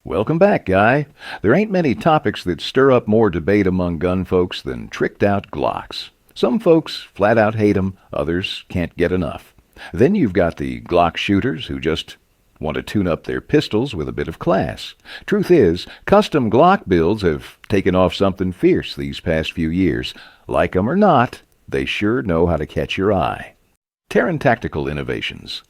Welcome back, Guy. There ain't many topics that stir up more debate among gun folks than tricked-out Glocks. Some folks flat out hate 'em, others can't get enough. Then you've got the Glock shooters who just want to tune up their pistols with a bit of class. Truth is, custom Glock builds have taken off something fierce these past few years. Like 'em or not, they sure know how to catch your eye. Taran Tactical Innovations.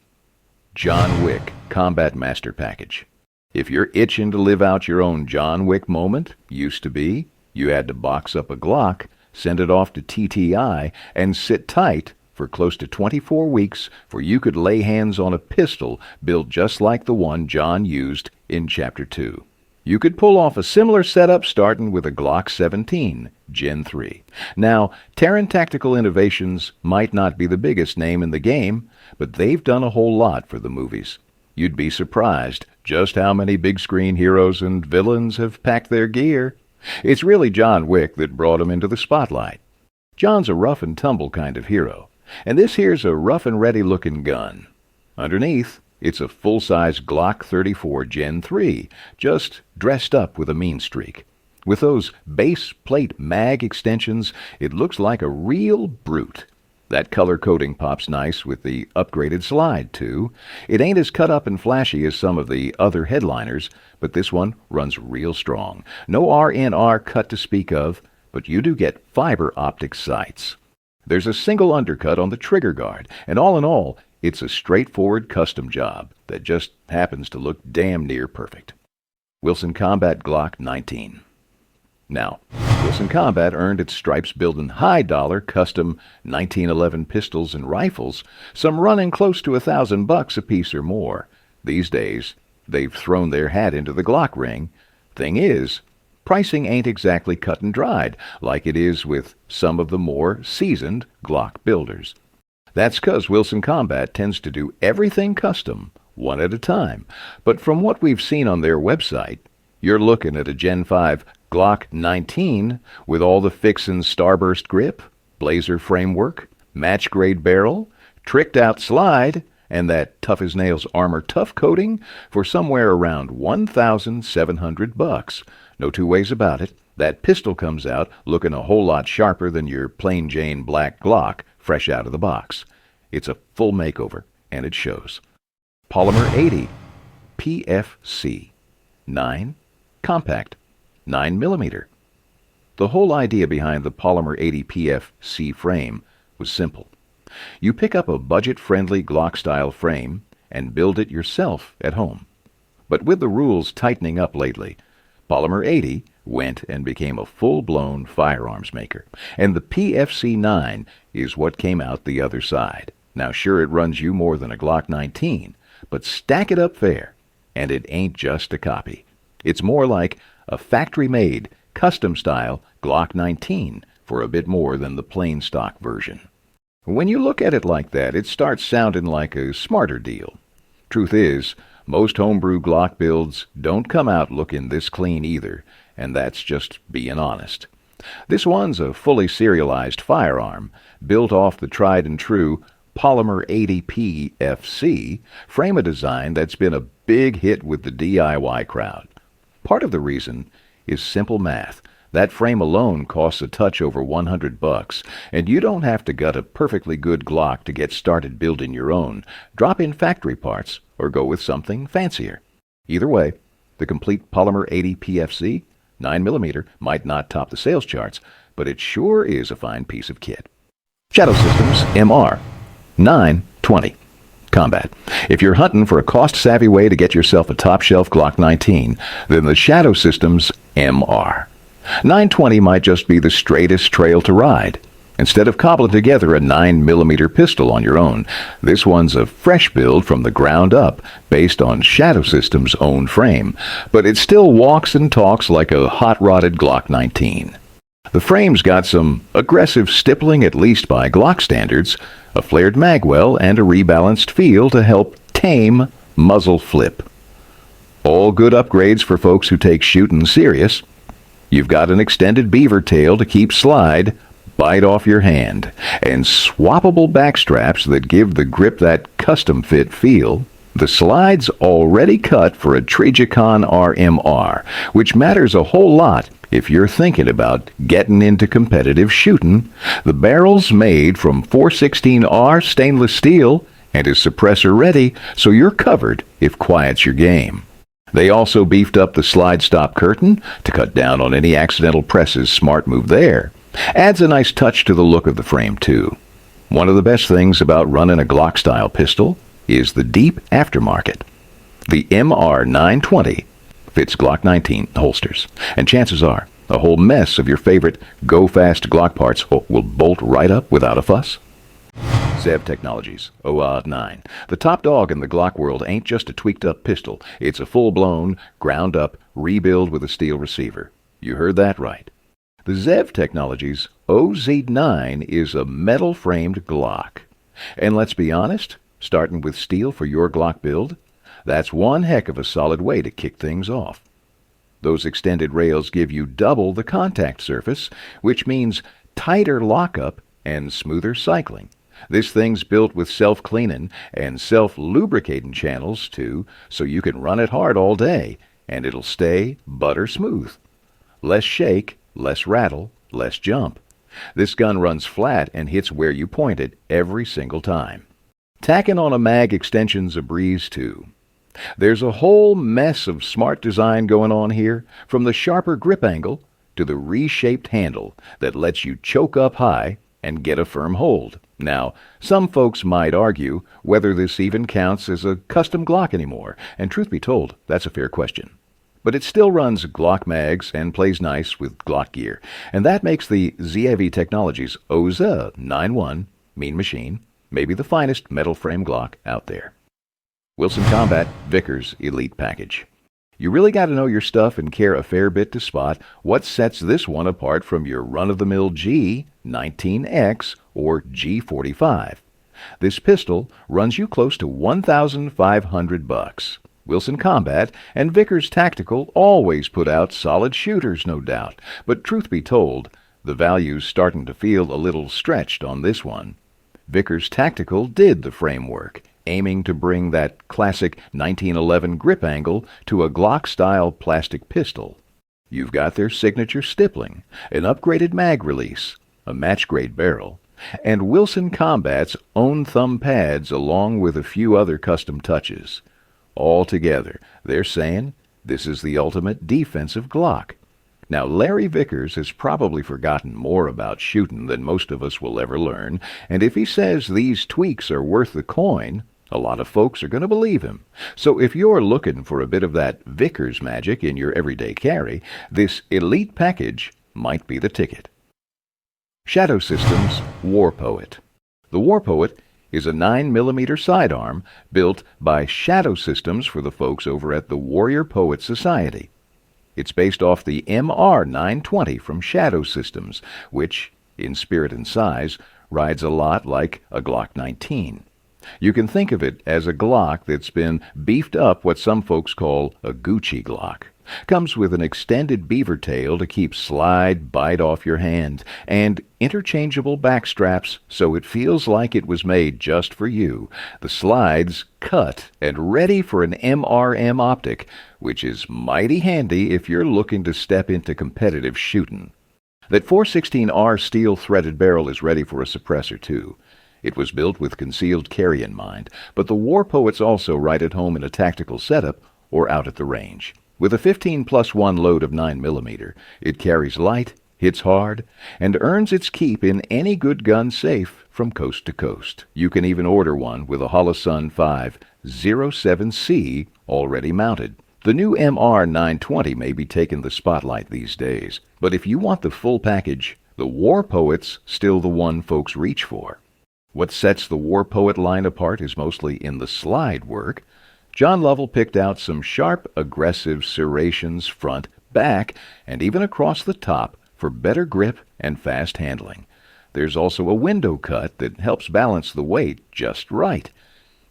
John Wick Combat Master Package. If you're itching to live out your own John Wick moment, used to be, you had to box up a Glock, send it off to TTI, and sit tight for close to 24 weeks for you could lay hands on a pistol built just like the one John used in Chapter 2. You could pull off a similar setup starting with a Glock 17, Gen 3. Now, Taran Tactical Innovations might not be the biggest name in the game, but they've done a whole lot for the movies. You'd be surprised just how many big-screen heroes and villains have packed their gear. It's really John Wick that brought him into the spotlight. John's a rough-and-tumble kind of hero, and this here's a rough-and-ready-looking gun. Underneath, it's a full-size Glock 34 Gen 3, just dressed up with a mean streak. With those base plate mag extensions, it looks like a real brute. That color coding pops nice with the upgraded slide, too. It ain't as cut up and flashy as some of the other headliners, but this one runs real strong. No RNR cut to speak of, but you do get fiber optic sights. There's a single undercut on the trigger guard, and all in all, it's a straightforward custom job that just happens to look damn near perfect. Wilson Combat Glock 19. Now, Wilson Combat earned its stripes building high-dollar custom 1911 pistols and rifles, some running close to $1,000 a piece or more. These days, they've thrown their hat into the Glock ring. Thing is, pricing ain't exactly cut and dried like it is with some of the more seasoned Glock builders. That's 'cause Wilson Combat tends to do everything custom, one at a time. But from what we've seen on their website, you're looking at a Gen 5 Glock 19 with all the fixin' starburst grip, blazer framework, match-grade barrel, tricked-out slide, and that tough-as-nails armor tough coating for somewhere around $1,700. No two ways about it, that pistol comes out looking a whole lot sharper than your plain Jane black Glock fresh out of the box. It's a full makeover, and it shows. Polymer 80 PFC 9 Compact 9mm. The whole idea behind the Polymer 80 PFC frame was simple. You pick up a budget-friendly Glock-style frame and build it yourself at home. But with the rules tightening up lately, Polymer 80 went and became a full-blown firearms maker, and the PFC 9 is what came out the other side. Now sure, it runs you more than a Glock 19, but stack it up fair, and it ain't just a copy. It's more like a factory-made, custom-style Glock 19 for a bit more than the plain stock version. When you look at it like that, it starts sounding like a smarter deal. Truth is, most homebrew Glock builds don't come out looking this clean either, and that's just being honest. This one's a fully serialized firearm, built off the tried-and-true Polymer 80 PFC frame a design that's been a big hit with the D.I.Y. crowd. Part of the reason is simple math. That frame alone costs a touch over $100, and you don't have to gut a perfectly good Glock to get started building your own. Drop in factory parts or go with something fancier. Either way, the complete Polymer 80 PFC 9mm might not top the sales charts, but it sure is a fine piece of kit. Shadow Systems MR 920 Combat. If you're hunting for a cost-savvy way to get yourself a top-shelf Glock 19, then the Shadow Systems MR 920 might just be the straightest trail to ride. Instead of cobbling together a 9mm pistol on your own, this one's a fresh build from the ground up, based on Shadow Systems' own frame, but it still walks and talks like a hot-rodded Glock 19. The frame's got some aggressive stippling, at least by Glock standards, a flared magwell, and a rebalanced feel to help tame muzzle flip. All good upgrades for folks who take shooting serious. You've got an extended beaver tail to keep slide, bite off your hand, and swappable back straps that give the grip that custom fit feel. The slide's already cut for a Trijicon RMR, which matters a whole lot if you're thinking about getting into competitive shooting. The barrel's made from 416R stainless steel and is suppressor ready, so you're covered if quiet's your game. They also beefed up the slide stop curtain to cut down on any accidental presses. Smart move there. Adds a nice touch to the look of the frame too. One of the best things about running a Glock style pistol is the deep aftermarket. The MR920 fits Glock 19 holsters, and chances are a whole mess of your favorite go-fast Glock parts will bolt right up without a fuss. ZEV Technologies OZ9. The top dog in the Glock world ain't just a tweaked-up pistol. It's a full-blown, ground-up rebuild with a steel receiver. You heard that right. The ZEV Technologies OZ9 is a metal-framed Glock. And let's be honest, starting with steel for your Glock build, that's one heck of a solid way to kick things off. Those extended rails give you double the contact surface, which means tighter lockup and smoother cycling. This thing's built with self-cleaning and self-lubricating channels, too, so you can run it hard all day, and it'll stay butter smooth. Less shake, less rattle, less jump. This gun runs flat and hits where you point it every single time. Tacking on a mag extension's a breeze, too. There's a whole mess of smart design going on here, from the sharper grip angle to the reshaped handle that lets you choke up high and get a firm hold. Now, some folks might argue whether this even counts as a custom Glock anymore, and truth be told, that's a fair question. But it still runs Glock mags and plays nice with Glock gear, and that makes the ZEV Technologies OZ9 Mean Machine maybe the finest metal frame Glock out there. Wilson Combat Vickers Elite Package. You really got to know your stuff and care a fair bit to spot what sets this one apart from your run-of-the-mill G19X or G45. This pistol runs you close to $1,500. Wilson Combat and Vickers Tactical always put out solid shooters, no doubt, but truth be told, the value's starting to feel a little stretched on this one. Vickers Tactical did the framework, aiming to bring that classic 1911 grip angle to a Glock-style plastic pistol. You've got their signature stippling, an upgraded mag release, a match-grade barrel, and Wilson Combat's own thumb pads along with a few other custom touches. All together, they're saying this is the ultimate defensive Glock. Now, Larry Vickers has probably forgotten more about shooting than most of us will ever learn, and if he says these tweaks are worth the coin, a lot of folks are going to believe him. So if you're looking for a bit of that Vickers magic in your everyday carry, this elite package might be the ticket. Shadow Systems War Poet. The War Poet is a 9mm sidearm built by Shadow Systems for the folks over at the Warrior Poet Society. It's based off the MR920 from Shadow Systems, which, in spirit and size, rides a lot like a Glock 19. You can think of it as a Glock that's been beefed up, what some folks call a Gucci Glock. Comes with an extended beaver tail to keep slide bite off your hand, and interchangeable back straps so it feels like it was made just for you. The slide's cut and ready for an MRM optic, which is mighty handy if you're looking to step into competitive shooting. That 416R steel-threaded barrel is ready for a suppressor, too. It was built with concealed carry in mind, but the War Poets also ride at home in a tactical setup or out at the range. With a 15+1 load of 9mm, it carries light, hits hard, and earns its keep in any good gun safe from coast to coast. You can even order one with a Holosun 507C already mounted. The new MR920 may be taking the spotlight these days, but if you want the full package, the War Poet's still the one folks reach for. What sets the War Poet line apart is mostly in the slide work. John Lovell picked out some sharp, aggressive serrations front, back, and even across the top for better grip and fast handling. There's also a window cut that helps balance the weight just right.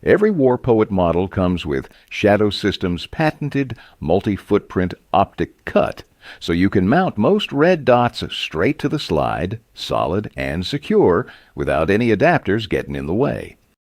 Every War Poet model comes with Shadow Systems' patented multi-footprint optic cut, so you can mount most red dots straight to the slide, solid and secure, without any adapters getting in the way.